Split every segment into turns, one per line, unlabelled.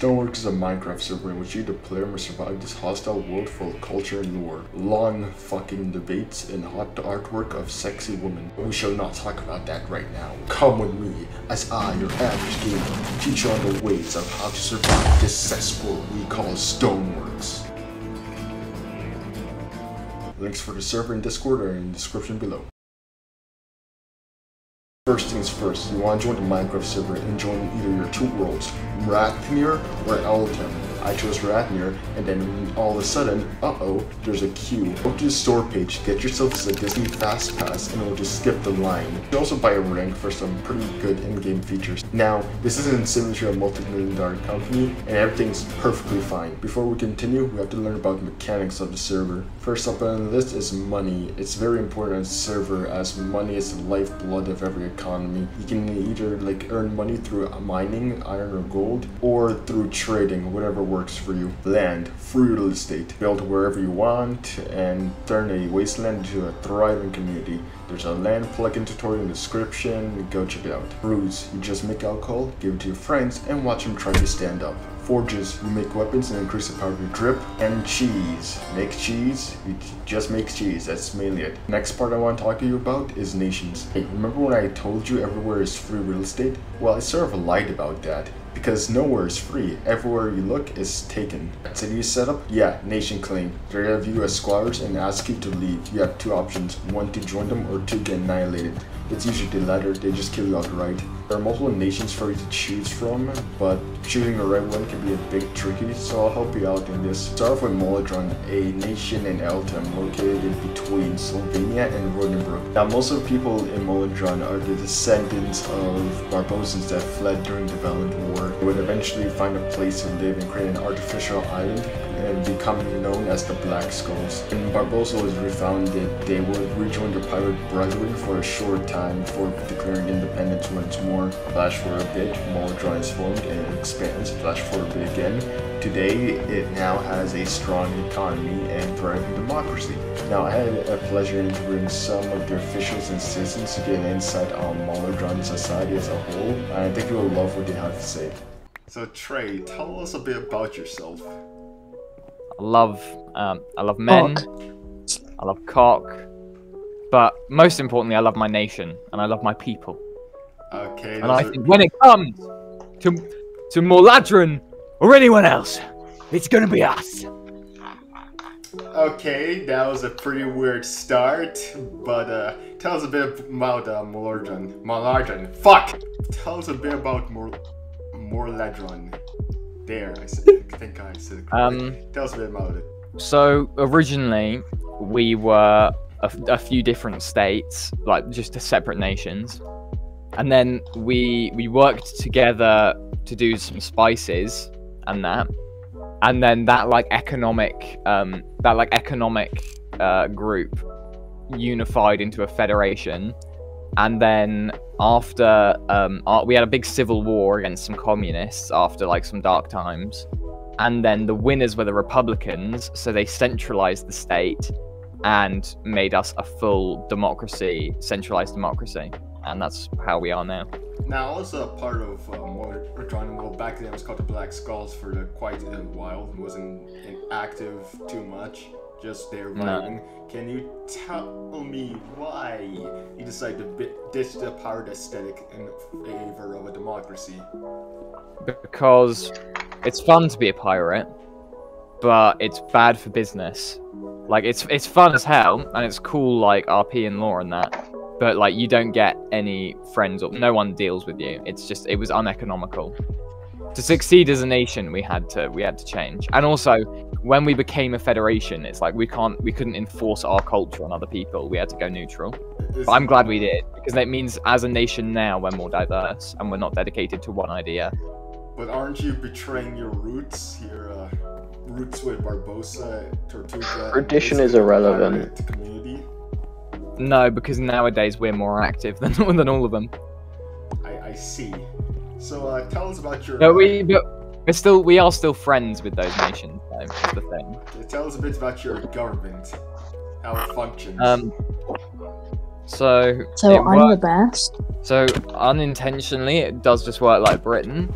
Stoneworks is a Minecraft server in which you, the player, must survive this hostile world full of culture and lore, long fucking debates, and hot artwork of sexy women. But we shall not talk about that right now. Come with me, as I, your average gamer, teach you on the ways of how to survive this cesspool we call Stoneworks. Links for the server and Discord are in the description below. First things first, you want to join the Minecraft server and join either your two worlds, Rathnir or Eltham. I chose Rathnir, and then all of a sudden, there's a queue. Go to the store page, get yourself a Disney Fast Pass, and it'll just skip the line. You can also buy a rank for some pretty good in-game features. Now, this isn't similar to a multi-million-dollar company, and everything's perfectly fine. Before we continue, we have to learn about the mechanics of the server. First up on the list is money. It's very important on the server, as money is the lifeblood of every economy. You can either earn money through mining, iron or gold, or through trading, whatever works for you. Land, free real estate, build wherever you want and turn a wasteland into a thriving community. There's a land plugin tutorial in the description, go check it out. Brews, you just make alcohol, give it to your friends and watch them try to stand up. Forges, you make weapons and increase the power of your drip. And cheese, make cheese, you just make cheese, that's mainly it. Next part I want to talk to you about is nations. Hey, remember when I told you everywhere is free real estate? Well, I sort of lied about that, because nowhere is free. Everywhere you look is taken. City setup? Yeah, nation claim. They have you as squatters and ask you to leave. You have two options, one to join them or two get annihilated. It's usually the latter, they just kill you outright. There are multiple nations for you to choose from, but choosing the right one can be a bit tricky, so I'll help you out in this. Start off with Monastery, a nation in Eltham located in between Slovenia and Lukembro. Now, most of the people in Monastery are the descendants of Barbosans that fled during the Violent War. They would eventually find a place to live and create an artificial island and become known as the Black Skulls. When Barbosa was refounded, they would rejoin their pirate brethren for a short time before declaring independence once more. Flash for a bit, Monastery is formed and it expands. Flash for a bit again. Today, it now has a strong economy and thriving democracy. Now, I had a pleasure interviewing some of their officials and citizens to get an insight on Monastery society as a whole, and I think you will love what they have to say. So Trey, tell us a bit about yourself.
I love men, I love cock, but most importantly, I love my nation and I love my people.
Okay.
And I think when it comes to Moladron or anyone else, it's gonna be us.
Okay, that was a pretty weird start, but tell us a bit about Moladron. Fuck! Tell us a bit about Moladron. There, I think I said it correctly. Tell us a bit about it.
So originally, we were a few different states, like just separate nations, and then we worked together to do some spices and that, and then that economic group unified into a federation. And then after we had a big civil war against some communists after some dark times, and then the winners were the Republicans, so they centralized the state and made us a full democracy, centralized democracy, and that's how we are now.
Now, I was a part of Monastery. Well, back then it was called the Black Skulls for quite a while. It wasn't active too much, just there vibing. No. Can you tell me why you decided to ditch the pirate aesthetic in favor of a democracy?
Because it's fun to be a pirate, but it's bad for business. It's fun as hell, and it's cool RP and lore and that, but you don't get any friends or no one deals with you. It was uneconomical. To succeed as a nation, we had to change. And also, when we became a federation, it's we couldn't enforce our culture on other people. We had to go neutral. But I'm glad we did, because that means as a nation now, we're more diverse and we're not dedicated to one idea.
But aren't you betraying your roots? Your roots with Barbosa, Tortuga.
Tradition is irrelevant.
Community?
No, because nowadays we're more active than all of them.
I see. So tell us about your.
No, we are still friends with those nations, though, is the thing.
Tell us a bit about your government, how it functions.
So
I'm the best.
So unintentionally, it does just work like Britain.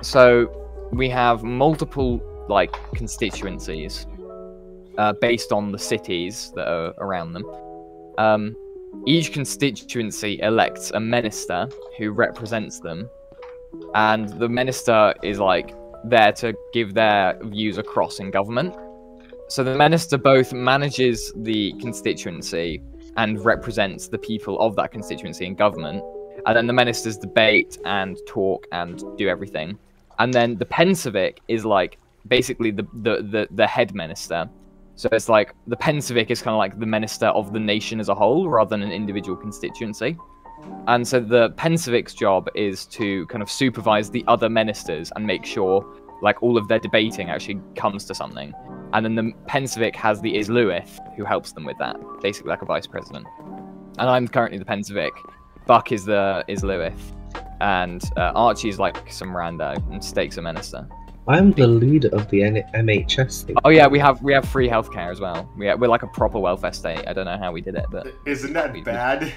So we have multiple like constituencies based on the cities that are around them. Each constituency elects a minister who represents them, and the minister is like there to give their views across in government. So the minister both manages the constituency and represents the people of that constituency in government, and then the ministers debate and talk and do everything. And then the Pensivic is like basically the head minister. So it's like the Pensivic is kind of like the minister of the nation as a whole rather than an individual constituency. And so the Pensivic's job is to kind of supervise the other ministers and make sure like all of their debating actually comes to something. And then the Pensivic has the Isluith who helps them with that, basically like a vice president. And I'm currently the Pensivic. Buck is the Isluith, and Archie is like some rando, and Steak's a minister.
I'm the leader of the MHS thing.
Oh yeah, we have free healthcare as well. We're like a proper welfare state. I don't know how we did it, but
Isn't that bad?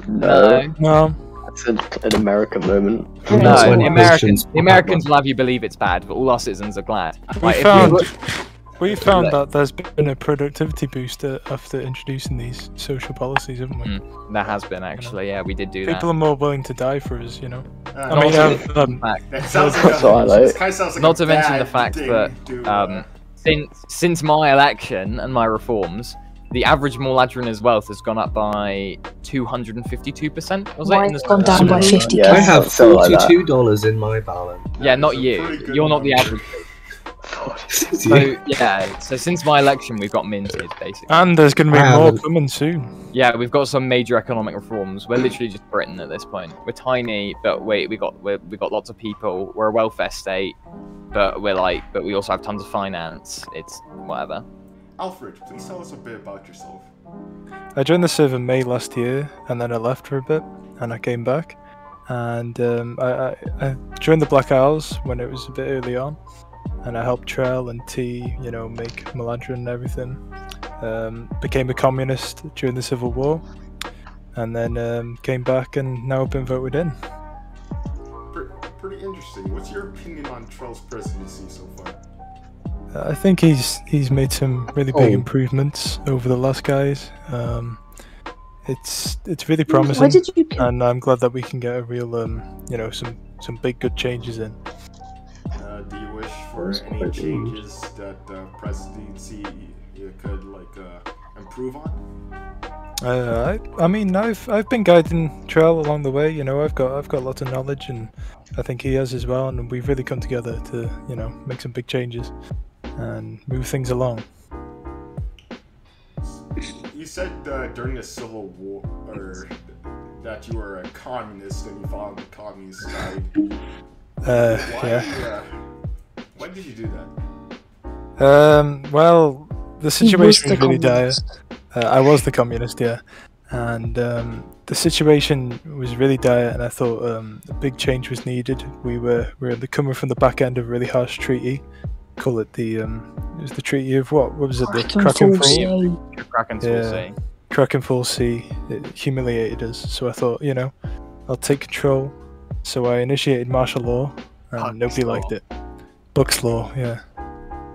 No. That's an American moment.
No,
That's when
the
Christians
Americans will have you believe it's bad, but all our citizens are glad.
We found that there's been a productivity boost after introducing these social policies, haven't we?
There has been actually, yeah, we did do that.
People are more willing to die for us, you know.
I
mean,
that sounds like
That's
it kind of sounds like
Not
a
to mention
bad
the fact
thing
that
to,
since my election and my reforms, the average Morladrina's wealth has gone up by 252%. Was it?
Mine's gone down by 50.
Yeah,
I have
something like that.
$42 in my balance.
Yeah, not
That's a
you.
pretty good
You're not the
number.
average. So yeah, so since my election, we've got minted basically.
And there's going to be
I
more
haven't.
coming soon.
Yeah, we've got some major economic reforms. We're literally just Britain at this point. We're tiny, but we got lots of people. We're a welfare state, but we also have tons of finance. It's whatever.
Alfred, please tell us a bit about yourself.
I joined the server in May last year, and then I left for a bit, and I came back. And I joined the Black Isles when it was a bit early on. And I helped Trell and T, you know, make Meladrin and everything. Became a communist during the Civil War, and then came back, and now I've been voted in.
Pretty interesting. What's your opinion on Trell's presidency so far?
I think he's made some really big improvements over the last guys. It's really promising,
Why did you pick?
and I'm glad that we can get a real, you know, some big good changes in.
Do you wish for any changes that the presidency could improve on?
I mean, I've been guiding Trell along the way. You know, I've got lots of knowledge, and I think he has as well. And we've really come together to, you know, make some big changes and move things along.
You said during the Civil War that you were a communist and you fought on the communist side.
Yeah.
Why did you do that?
Well, the situation was really dire.
communist.
I was the communist, yeah, and the situation was really dire, and I thought a big change was needed. We were coming from the back end of a really harsh treaty. Call it the it was the treaty of what was it? The Kraken Fall.
Kraken's
Yeah.
full sea.
Kraken Fall Sea. It humiliated us, so I thought, you know, I'll take control. So I initiated martial law, and
Buck's
nobody
law.
liked it. Buck's law, yeah.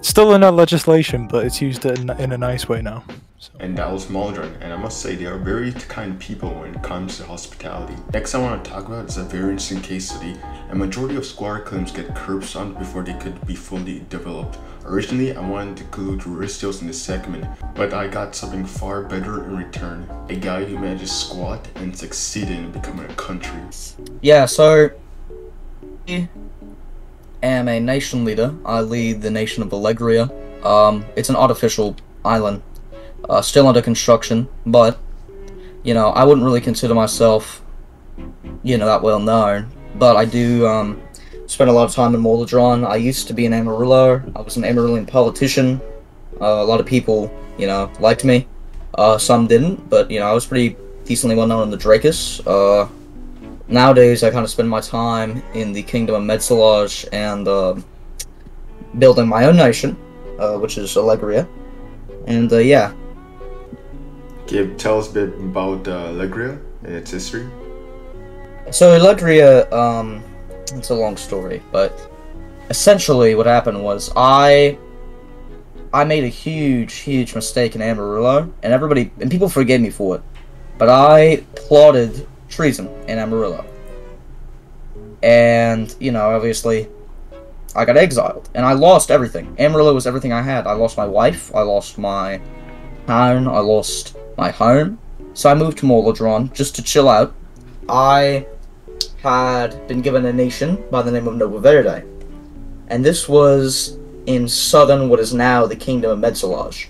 Still in our legislation, but it's used in a nice way now. So.
And that was Maldron, and I must say they are very kind people when it comes to hospitality. Next I want to talk about is a very interesting case study. A majority of squatter claims get curb stomped before they could be fully developed. Originally, I wanted to include Ristios in this segment, but I got something far better in return. A guy who managed to squat and succeeded in becoming a country.
Yeah, so I am a nation leader. I lead the nation of Allegria. It's an artificial island, still under construction, but, you know, I wouldn't really consider myself, you know, that well known, but I do spend a lot of time in Mordredron. I used to be an Amarillo. I was an Amarillian politician. A lot of people, you know, liked me. Some didn't, but, you know, I was pretty decently well known in the Drakus. Nowadays, I kind of spend my time in the Kingdom of Metzelage and building my own nation, which is Allegria. And yeah.
Tell us a bit about Allegria and its history.
So Allegria, it's a long story, but essentially what happened was I made a huge mistake in Amarillo, and people forgave me for it. But I plotted treason in Amarillo. And, you know, obviously, I got exiled, and I lost everything. Amarillo was everything I had. I lost my wife, I lost my town, I lost my home. So I moved to Molodron just to chill out. I had been given a nation by the name of Nova Verde. And this was in southern, what is now the Kingdom of Metzelage.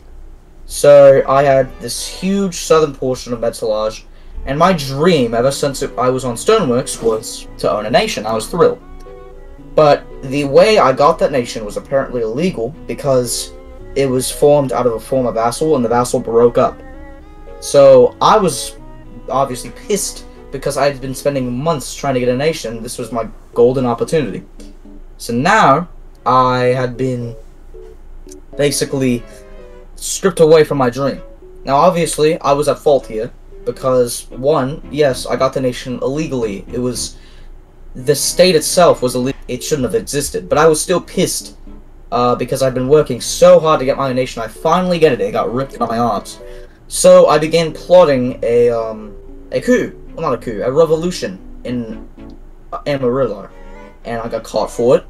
So I had this huge southern portion of Metzelage, and my dream, ever since I was on Stoneworks, was to own a nation. I was thrilled. But the way I got that nation was apparently illegal, because it was formed out of a former vassal, and the vassal broke up. So I was obviously pissed, because I had been spending months trying to get a nation. This was my golden opportunity. So now, I had been basically stripped away from my dream. Now obviously, I was at fault here, because one, yes, I got the nation illegally. It was, the state itself was illegal. It shouldn't have existed, but I was still pissed, because I'd been working so hard to get my nation. I finally get it. It got ripped out of my arms. So I began plotting a coup. Well, not a coup, a revolution in Amarillo, and I got caught for it.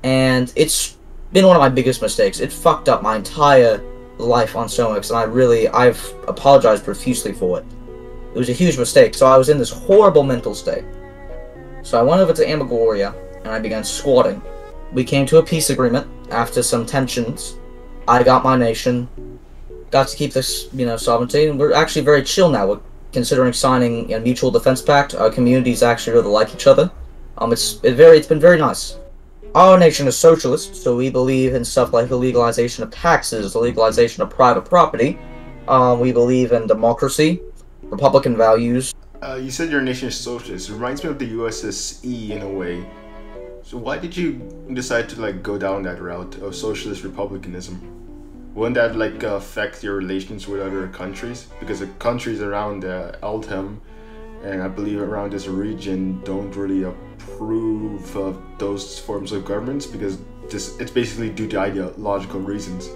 And it's been one of my biggest mistakes. It fucked up my entire life on Stoneworks, and I've apologized profusely for it. It was a huge mistake, so I was in this horrible mental state. So I went over to Amagoria, and I began squatting. We came to a peace agreement after some tensions. I got my nation, got to keep this, you know, sovereignty, and we're actually very chill now. We're considering signing a mutual defense pact. Our communities actually really like each other. It's been very nice. Our nation is socialist, so we believe in stuff like the legalization of taxes, the legalization of private property. We believe in democracy, Republican values.
You said your nation is socialist. It reminds me of the USSE in a way. So why did you decide to go down that route of socialist republicanism? Wouldn't that affect your relations with other countries? Because the countries around Eldham, and I believe around this region, don't really approve of those forms of governments, because it's basically due to ideological reasons.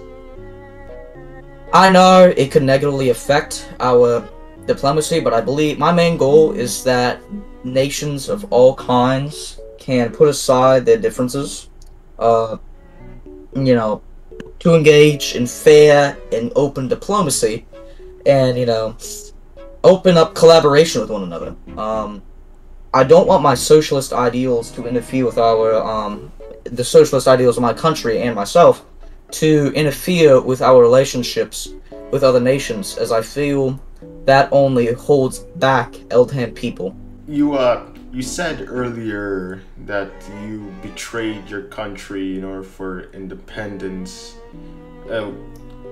I know it could negatively affect our diplomacy, but I believe my main goal is that nations of all kinds can put aside their differences, you know, to engage in fair and open diplomacy, and, you know, open up collaboration with one another. I don't want my socialist ideals to interfere with the socialist ideals of my country and myself to interfere with our relationships with other nations, as I feel that only holds back Eldham people.
You said earlier that you betrayed your country in order for independence.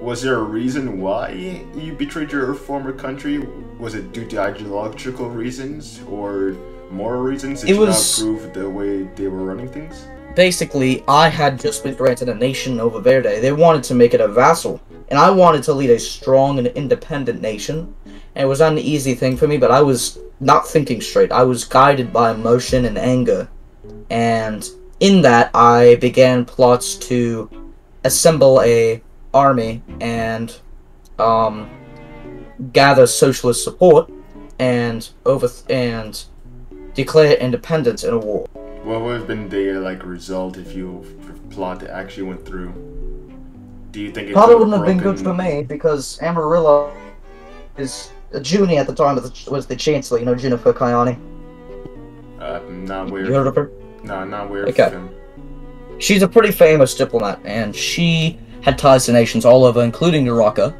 Was there a reason why you betrayed your former country? Was it due to ideological reasons or moral reasons? Did you not approve the way they were running things?
Basically, I had just been granted a nation, Nova Verde. They wanted to make it a vassal, and I wanted to lead a strong and independent nation. And it was not an easy thing for me, but I was not thinking straight. I was guided by emotion and anger. And in that, I began plots to assemble a army and gather socialist support and declare independence in a war.
What would have been the result if your plot actually went through? Do you think it
probably wouldn't have been good for me, because Amarillo is Junie at the time was the chancellor, you know, Jennifer Kayani.
Not weird.
You heard of her?
No, not weird.
Okay. She's a pretty famous diplomat, and she had ties to nations all over, including Naraka,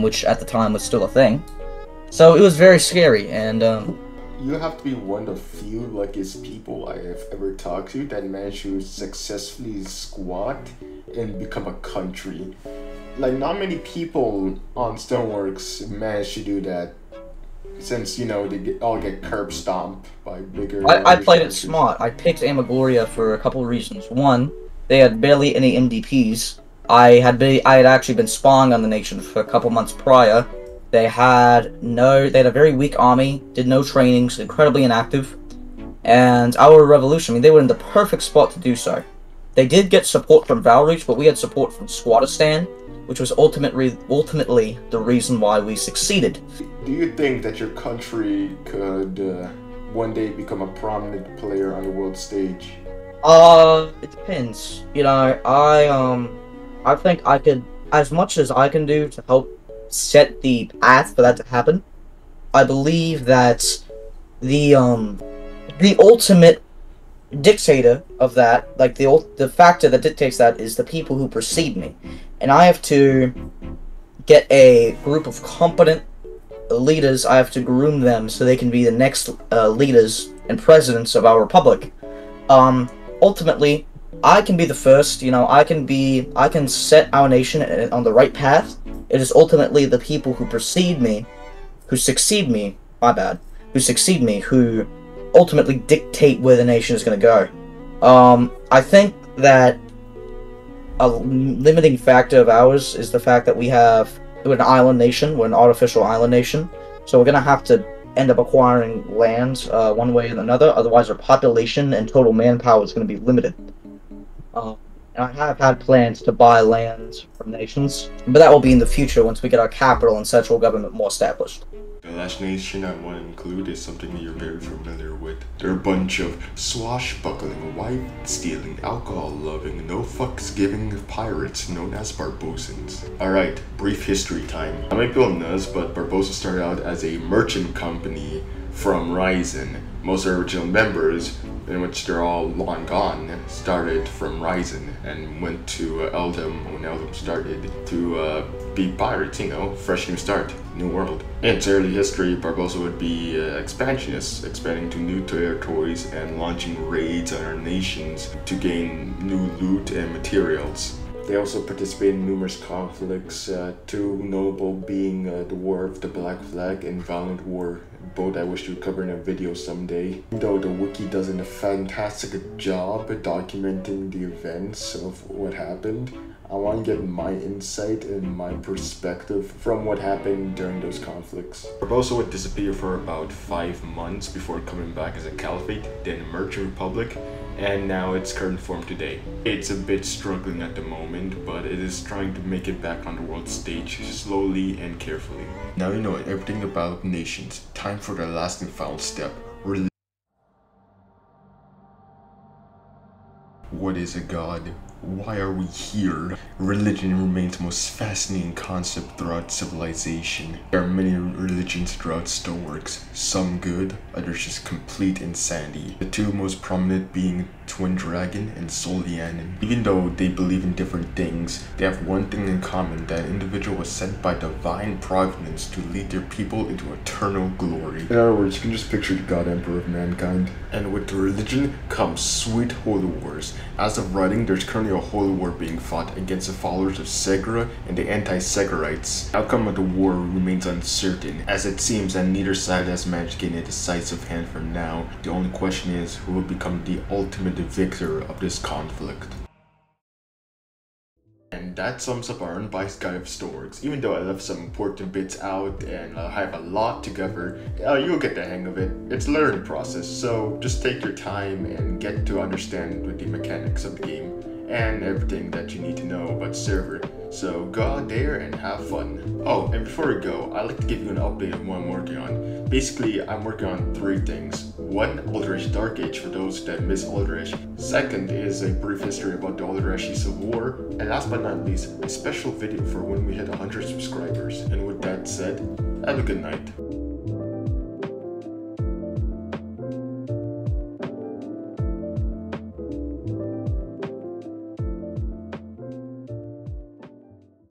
which at the time was still a thing. So it was very scary, and
you have to be one of few luckiest people I have ever talked to that managed to successfully squat and become a country. Not many people on Stoneworks manage to do that, since, you know, they all get curb stomped by bigger...
I played it smart. I picked Amagoria for a couple of reasons. One, they had barely any MDPs. I had actually been spying on the nation for a couple months prior. They had a very weak army, did no trainings, incredibly inactive. And our revolution, I mean, they were in the perfect spot to do so. They did get support from Valreach, but we had support from Squattistan, which was ultimately the reason why we succeeded.
Do you think that your country could one day become a prominent player on the world stage?
It depends. You know, I think I could, as much as I can do to help set the path for that to happen. I believe that the ultimate dictator of that, like the factor that dictates that, is the people who precede me, and I have to get a group of competent leaders. I have to groom them so they can be the next leaders and presidents of our republic. Ultimately, I can be the first. You know, I can set our nation on the right path. It is ultimately the people who precede me, who succeed me. Who succeed me, who ultimately dictate where the nation is going to go. I think that a limiting factor of ours is the fact that we're an island nation, we're an artificial island nation, so we're going to have to end up acquiring lands one way or another, otherwise our population and total manpower is going to be limited. And I have had plans to buy lands from nations, but that will be in the future once we get our capital and central government more established.
The last nation I want to include is something that you're very familiar with. They're a bunch of swashbuckling, wife-stealing, alcohol-loving, no-fucks-giving pirates known as Barbosans. Alright, brief history time. How many people know this, but Barbosa started out as a merchant company from Ryzen. Most of the original members, in which they're all long gone, started from Ryzen and went to Eldom when Eldom started to be pirates, you know, fresh new start, new world. In its early history, Barbosa would be expansionists, expanding to new territories and launching raids on our nations to gain new loot and materials. They also participated in numerous conflicts, two notable being the War of the Black Flag and Violent War, both I wish to cover in a video someday. Though the wiki does a fantastic job documenting the events of what happened, I want to get my insight and my perspective from what happened during those conflicts. Barbosa would disappear for about 5 months before coming back as a caliphate, then a merchant republic, and now its current form today. It's a bit struggling at the moment, but it is trying to make it back on the world stage slowly and carefully. Now you know everything about nations. Time for the last and final step. What is a god? Why are we here? Religion remains the most fascinating concept throughout civilization. There are many religions throughout Stoneworks, some good, others just complete insanity. The two most prominent being Twin Dragon and Solianen. Even though they believe in different things, they have one thing in common: that an individual was sent by divine providence to lead their people into eternal glory. In other words, you can just picture the God Emperor of mankind. And with the religion comes sweet holy wars. As of writing, there's currently a holy war being fought against the followers of Segura and the anti-Segurites. The outcome of the war remains uncertain, as it seems that neither side has managed to gain a decisive hand for now. The only question is, who will become the ultimate victor of this conflict? And that sums up our unbiased guide of Stoneworks. Even though I left some important bits out and I have a lot to cover, you'll get the hang of it. It's a learning process, so just take your time and get to understand the mechanics of the game and everything that you need to know about the server. So go out there and have fun. Oh, and before we go, I'd like to give you an update on what I'm working on. Basically, I'm working on 3 things. 1, Alderash Dark Age for those that miss Alderash. 2nd is a brief history about the Alderashi Civil War. And last but not least, a special video for when we hit 100 subscribers. And with that said, have a good night.